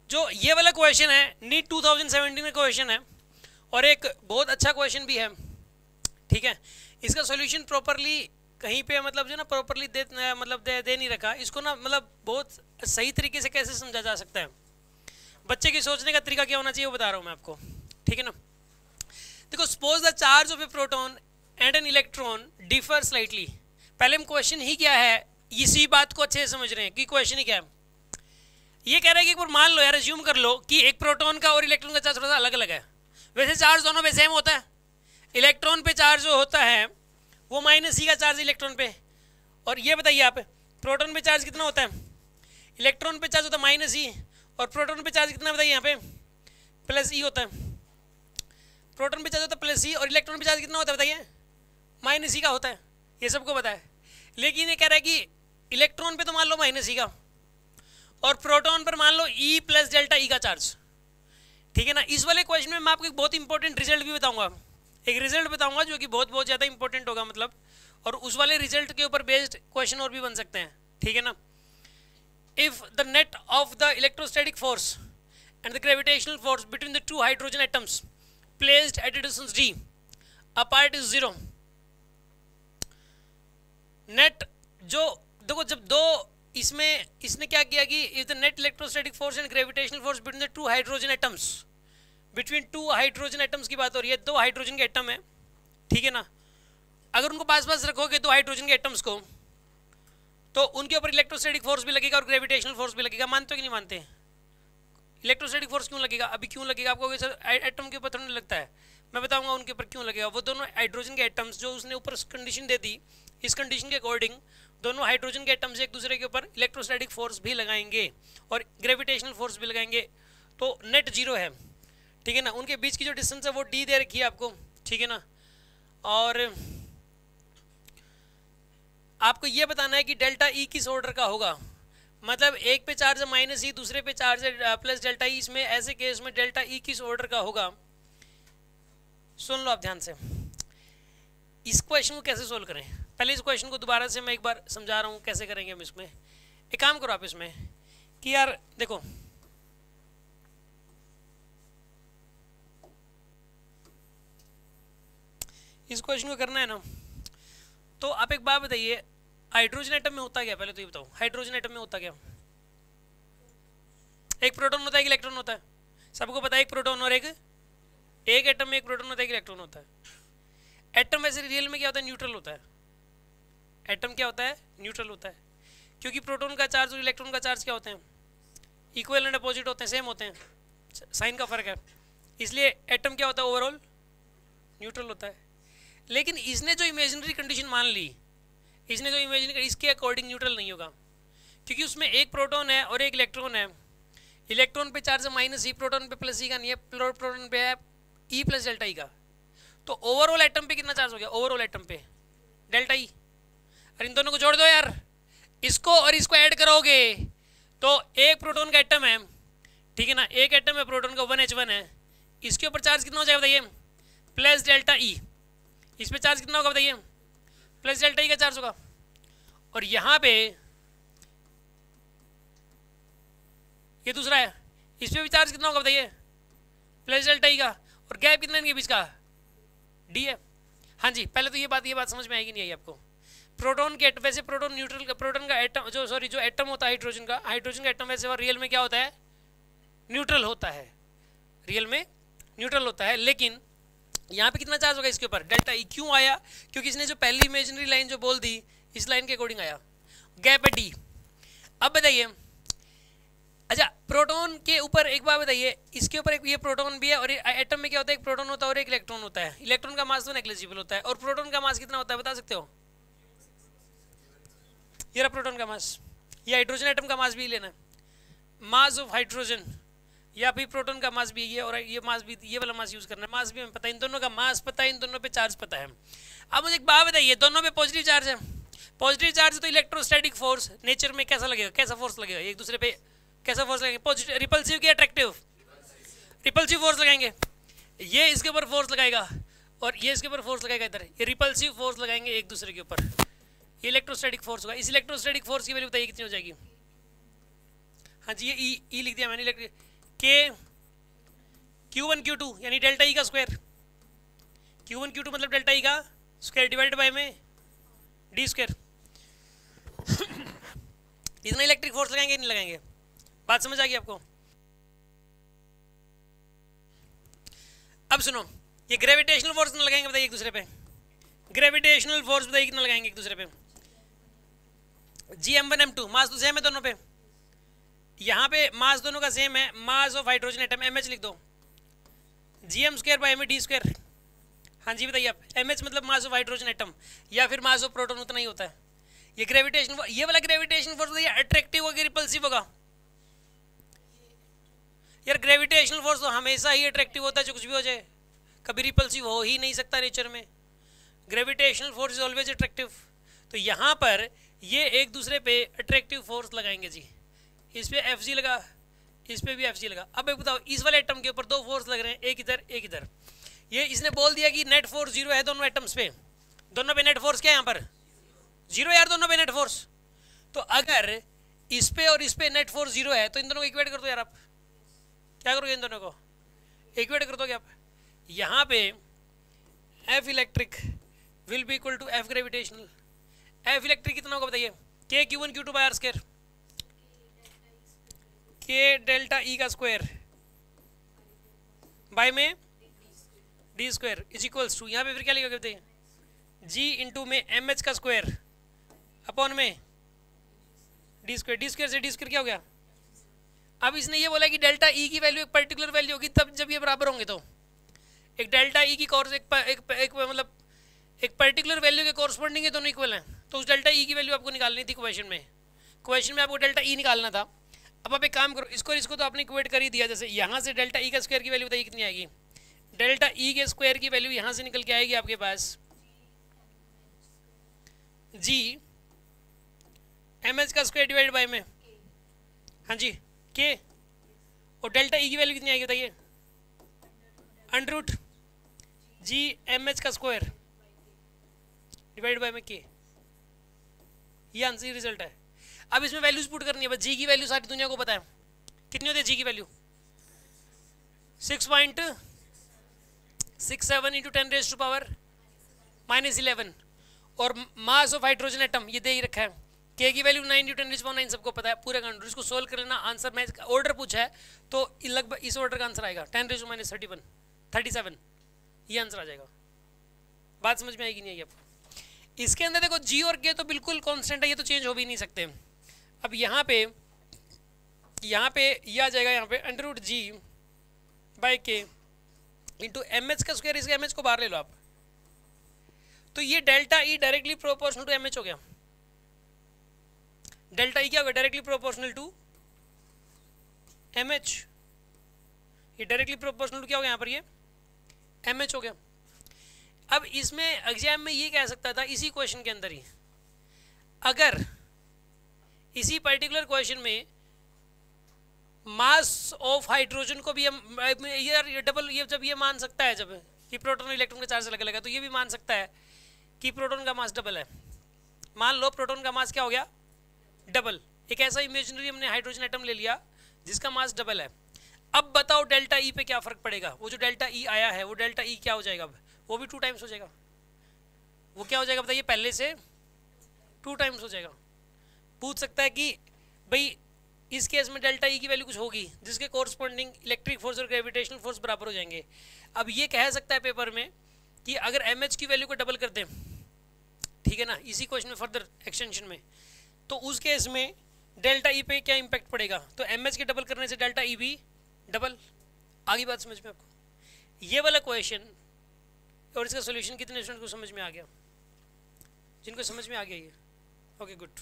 जो ये वाला क्वेश्चन है नीट 2017 का क्वेश्चन है और एक बहुत अच्छा क्वेश्चन भी है, ठीक है। इसका सॉल्यूशन प्रॉपरली कहीं पे मतलब जो ना प्रॉपरली दे नहीं रखा इसको ना, मतलब बहुत सही तरीके से कैसे समझा जा सकता है, बच्चे के सोचने का तरीका क्या होना चाहिए वो बता रहा हूँ मैं आपको, ठीक है ना। देखो, suppose the charge of A proton and an electron differ slightly. पहले हम क्वेश्चन ही क्या है इसी बात को अच्छे से समझ रहे हैं कि क्वेश्चन ही क्या है। ये कह रहा है कि एक बार मान लो यार, अज्यूम कर लो कि एक प्रोटॉन का और इलेक्ट्रॉन का चार्ज थोड़ा सा अलग अलग है। वैसे चार्ज दोनों पे सेम होता है। इलेक्ट्रॉन पे चार्ज जो होता है वो -e का चार्ज इलेक्ट्रॉन पे। और ये बताइए आप, प्रोटॉन पे चार्ज कितना होता है? इलेक्ट्रॉन पे चार्ज होता है -e और प्रोटॉन पे चार्ज कितना बताइए यहाँ पे? +e होता है। प्रोटॉन पे चार्ज होता है +e और इलेक्ट्रॉन पे चार्ज कितना होता है बताइए? -e का होता है। ये सबको पता है। लेकिन ये कह रहा है कि इलेक्ट्रॉन पे तो मान लो -e का और प्रोटॉन पर मान लो E + ΔE का चार्ज, ठीक है ना। इस वाले क्वेश्चन में मैं आपको एक बहुत इंपॉर्टेंट रिजल्ट भी बताऊंगा, एक रिजल्ट बताऊंगा जो कि बहुत बहुत ज़्यादा इंपॉर्टेंट होगा मतलब, और उस वाले रिजल्ट के ऊपर बेस्ड क्वेश्चन और भी बन सकते हैं, ठीक है ना। If the net of the electrostatic force and the gravitational force between the two hydrogen atoms placed at a distance d apart is 0। Net जो देखो, जब दो इसमें इसने क्या किया कि if the net electrostatic force and gravitational force between the two hydrogen atoms, between two hydrogen atoms की बात हो रही है, दो हाइड्रोजन के एटम है, ठीक है ना। अगर उनको पास पास रखोगे दो हाइड्रोजन के एटम्स को, तो उनके ऊपर इलेक्ट्रोस्टैटिक फोर्स भी लगेगा और ग्रेविटेशनल फोर्स भी लगेगा। मानते हो कि नहीं मानते? इलेक्ट्रोस्टैटिक फोर्स क्यों लगेगा? अभी क्यों लगेगा आपको? सर एटम के ऊपर थोड़ा लगता है, मैं बताऊंगा उनके ऊपर क्यों लगेगा। वो दोनों हाइड्रोजन के एटम्स जो उसने ऊपर कंडीशन दे दी, इस कंडीशन के अकॉर्डिंग दोनों हाइड्रोजन के एटम्स एक दूसरे के ऊपर इलेक्ट्रोस्टैटिक फोर्स भी लगाएंगे और ग्रेविटेशनल फोर्स भी लगाएंगे, तो नेट 0 है, ठीक है ना। उनके बीच की जो डिस्टेंस है वो d दे रखी है आपको, ठीक है ना। और आपको ये बताना है कि ΔE किस ऑर्डर का होगा, मतलब एक पे चार्ज है -e, दूसरे पे चार्ज है +ΔE। इसमें ऐसे केस में ΔE किस ऑर्डर का होगा, सुन लो आप ध्यान से। इस क्वेश्चन को कैसे सोल्व करें, पहले इस क्वेश्चन को दोबारा से मैं एक बार समझा रहा हूँ कैसे करेंगे हम इसमें। एक काम करो आप इसमें कि यार देखो, इस क्वेश्चन को करना है ना, तो आप एक बात बताइए, हाइड्रोजन एटम में होता क्या? पहले तो ये बताओ, हाइड्रोजन एटम में होता क्या? एक प्रोटॉन होता है, एक इलेक्ट्रॉन होता है। सबको पता है एक प्रोटॉन और एक एटम में एक प्रोटॉन होता है, एक इलेक्ट्रॉन होता है। एटम वैसे रियल में क्या होता है? न्यूट्रल होता है। एटम क्या होता है? न्यूट्रल होता है, क्योंकि प्रोटॉन का चार्ज और इलेक्ट्रॉन का चार्ज क्या होते हैं? इक्वल एंड अपोजिट होते हैं, सेम होते हैं, साइन का फर्क है। इसलिए एटम क्या होता है? ओवरऑल न्यूट्रल होता है। लेकिन इसने जो इमेजिनरी कंडीशन मान ली, इसने जो इमेजिनरी, इसके अकॉर्डिंग न्यूट्रल नहीं होगा, क्योंकि उसमें एक प्रोटॉन है और एक इलेक्ट्रॉन है। इलेक्ट्रॉन पे चार्ज है -e, प्रोटॉन पे +e का नहीं है, प्रोटॉन पे है E + ΔE का। तो ओवरऑल एटम पे कितना चार्ज हो गया? ओवरऑल एटम पे ΔE। और इन दोनों को जोड़ दो यार, इसको और इसको ऐड करोगे तो एक प्रोटॉन का एटम है, ठीक है ना, एक एटम है प्रोटॉन का 1H1 है। इसके ऊपर चार्ज कितना हो जाएगा बताइए? +ΔE। इस पे चार्ज कितना होगा बताइए? +ΔE का चार्ज होगा। और यहाँ पे ये दूसरा है, इस पे भी चार्ज कितना होगा बताइए? +ΔE का। और गैप कितना इनके बीच का? d है। हाँ जी, पहले तो ये बात समझ में आएगी नहीं आई आपको? प्रोटॉन के वैसे प्रोटॉन न्यूट्रल, प्रोटॉन का एटम जो एटम होता है हाइड्रोजन का एटम वैसे रियल में क्या होता है? न्यूट्रल होता है, रियल में न्यूट्रल होता है। लेकिन यहाँ पे कितना चार्ज होगा इसके ऊपर? ΔE। क्यों आया? क्योंकि इसने जो पहली इमेजिनरी लाइन जो बोल दी, इस लाइन के अकॉर्डिंग आया, गैप है d। अब बताइए, अच्छा प्रोटॉन के ऊपर एक बात बताइए, इसके ऊपर एक ये प्रोटॉन भी है और एटम में क्या होता है? एक प्रोटॉन होता है और एक इलेक्ट्रॉन होता है। इलेक्ट्रॉन का मास तो नेग्लिजिबल होता है, और प्रोटॉन का मास कितना होता है बता सकते हो? ये रहा प्रोटॉन का मास। ये हाइड्रोजन एटम का मास भी लेना है, मास ऑफ हाइड्रोजन, या फिर प्रोटॉन का मास भी ये, और ये मास भी, ये वाला मास यूज करना है। मास भी हमें पता है, इन दोनों का मास पता है, इन दोनों पे चार्ज पता है। अब मुझे एक बात बताइए, दोनों पे पॉजिटिव चार्ज है। पॉजिटिव चार्ज तो इलेक्ट्रोस्टैटिक फोर्स नेचर में कैसा लगेगा? कैसा फोर्स लगेगा? एक दूसरे पे कैसा फोर्स लगेगा? पॉजिटिव, रिपल्सिव की अट्रैक्टिव? रिपल्सिव फोर्स लगाएंगे। ये इसके ऊपर फोर्स लगाएगा और ये इसके ऊपर फोर्स लगाएगा, इधर ये रिपल्सिव फोर्स लगाएंगे एक दूसरे के ऊपर। ये इलेक्ट्रोस्टैटिक फोर्स होगा। इस इलेक्ट्रोस्टैटिक फोर्स की वैल्यू बताइए कितनी हो जाएगी? हाँ जी, ये ई लिख दिया मैंने। के Q1 Q2 यानी डेल्टा ई का स्क्वायर, Q1 Q2 मतलब डेल्टा ई का स्क्वायर डिवाइडेड बाय में डी स्क्वायर। इतना इलेक्ट्रिक फोर्स लगाएंगे नहीं लगाएंगे? बात समझ आ गई आपको? अब सुनो, ये ग्रेविटेशनल फोर्स कितना लगाएंगे बताइए एक दूसरे पे? ग्रेविटेशनल फोर्स बताइए कितना लगाएंगे एक दूसरे पे? Gm1 M2 मास तो सेम है दोनों पे, यहाँ पे मास दोनों का सेम है, mass of hydrogen atom mh लिख दो, Gm square by m d square. हाँ जी बताइए आप, mh मतलब मास ऑफ हाइड्रोजन एटम या फिर मास ऑफ प्रोटॉन उतना ही होता है। ये ग्रेविटेशन, ये वाला ग्रेविटेशन फोर्स बताइए अट्रैक्टिव होगा रिपल्सिव होगा? यार ग्रेविटेशनल फोर्स तो हमेशा ही अट्रैक्टिव होता है, जो कुछ भी हो जाए, कभी रिपल्सिव हो ही नहीं सकता नेचर में। Gravitational force is always attractive. तो यहाँ पर ये एक दूसरे पे अट्रैक्टिव फोर्स लगाएंगे जी, इस पे एफ जी लगा, इस पे भी एफ जी लगा। अब एक बताओ, इस वाले एटम के ऊपर दो फोर्स लग रहे हैं, एक इधर एक इधर। ये इसने बोल दिया कि नेट फोर्स जीरो है दोनों एटम्स पे, दोनों पे नेट फोर्स क्या है यहाँ पर? जीरो यार, दोनों पे नेट फोर्स। तो अगर इस पे और इस पे नेट फोर्स जीरो है तो इन दोनों को इक्वेट कर दो यार। आप क्या करोगे? इन दोनों को इक्वेट कर दोगे आप। यहाँ पे F electric will be equal to F gravitational. F electric कितना होगा बताइए? K Q1 Q2 by R square, K delta E का स्क्वायर बाय में D square is equals to, यहाँ पे फिर क्या लिखोगे बताइए? जी इंटू में एम एच का स्क्वायर अपॉन में डी स्क्वायर। डी स्क्वायर से डी स्क्वायर क्या हो गया? अब इसने ये बोला कि डेल्टा ई की वैल्यू एक पर्टिकुलर वैल्यू होगी तब जब ये बराबर होंगे। तो एक डेल्टा ई की कोर्स एक मतलब एक पर्टिकुलर वैल्यू के कॉरस्पॉन्डिंग है, दोनों इक्वल हैं। तो उस डेल्टा ई की वैल्यू आपको निकालनी थी क्वेश्चन में आपको डेल्टा ई निकालना था। अब आप एक काम करो, इसको और इसको तो आपने इक्वेट कर ही दिया। जैसे यहाँ से डेल्टा ई का स्क्वायर की वैल्यू बताइए कितनी आएगी? डेल्टा ई के स्क्वायर की वैल्यू यहाँ से निकल के आएगी आपके पास जी एम एच का स्क्वायर डिवाइड बाय में, हाँ जी के, और डेल्टा ई की वैल्यू कितनी आएगी बताइए? Under root G M H का स्क्वायर डिवाइड बाय में के। ये आंसर रिजल्ट है। अब इसमें वैल्यूज पुट करनी है बस। जी की वैल्यू सारी दुनिया को पता है, कितनी होती है जी की value? 6.67 into 10 raise to power -11। और मास ऑफ हाइड्रोजन एटम ये दे ही रखा है, के की value 9 into 10 raise to power 9 सबको पता है पूरा काउंटर। इसको सोल्व कर लेना, आंसर मैं ऑर्डर पूछा है तो लगभग इस ऑर्डर का आंसर आएगा 10 रेज़ टू -37, ये आंसर आ जाएगा। बात समझ में आएगी नहीं आएगी आपको? इसके अंदर देखो जी और के तो बिल्कुल कांस्टेंट है, ये तो चेंज हो भी नहीं सकते। अब यहाँ पे ये आ जाएगा, यहाँ पे under root G by K into M H का स्क्वायर। इसके एम एच को बाहर ले लो आप, तो ये delta E directly proportional to M H हो गया। डेल्टा ई क्या होगा? Directly proportional to M H. ये डायरेक्टली प्रोपोर्शनल टू क्या हो गया यहाँ पर? ये एम एच हो गया। अब इसमें एग्जाम में ये कह सकता था इसी क्वेश्चन के अंदर ही, अगर इसी पर्टिकुलर क्वेश्चन में मास ऑफ हाइड्रोजन को भी हम ये डबल, ये जब ये मान सकता है जब कि प्रोटॉन और इलेक्ट्रॉन का चार्ज अलग अलग है, तो ये भी मान सकता है कि प्रोटॉन का मास डबल है। मान लो प्रोटॉन का मास क्या हो गया? डबल। एक ऐसा इमेजिनरी हमने हाइड्रोजन एटम ले लिया जिसका मास डबल है। अब बताओ डेल्टा ई पे क्या फर्क पड़ेगा? वो जो डेल्टा ई आया है वो डेल्टा ई क्या हो जाएगा? अब वो भी 2 टाइम्स हो जाएगा। वो क्या हो जाएगा बताइए? पहले से 2 टाइम्स हो जाएगा। पूछ सकता है कि भाई इस केस में डेल्टा ई की वैल्यू कुछ होगी जिसके कोरस्पॉन्डिंग इलेक्ट्रिक फोर्स और ग्रेविटेशनल फोर्स बराबर हो जाएंगे। अब ये कह सकता है पेपर में कि अगर एम एच की वैल्यू को डबल कर दें, ठीक है ना, इसी क्वेश्चन में फर्दर एक्सटेंशन में, तो उस केस में डेल्टा ई पे क्या इंपैक्ट पड़ेगा? तो एम एच के डबल करने से डेल्टा ई भी डबल। आगे बात समझ में आपको? ये वाला क्वेश्चन और इसका सोल्यूशन कितने स्टूडेंट को समझ में आ गया? जिनको समझ में आ गया ये, ओके गुड।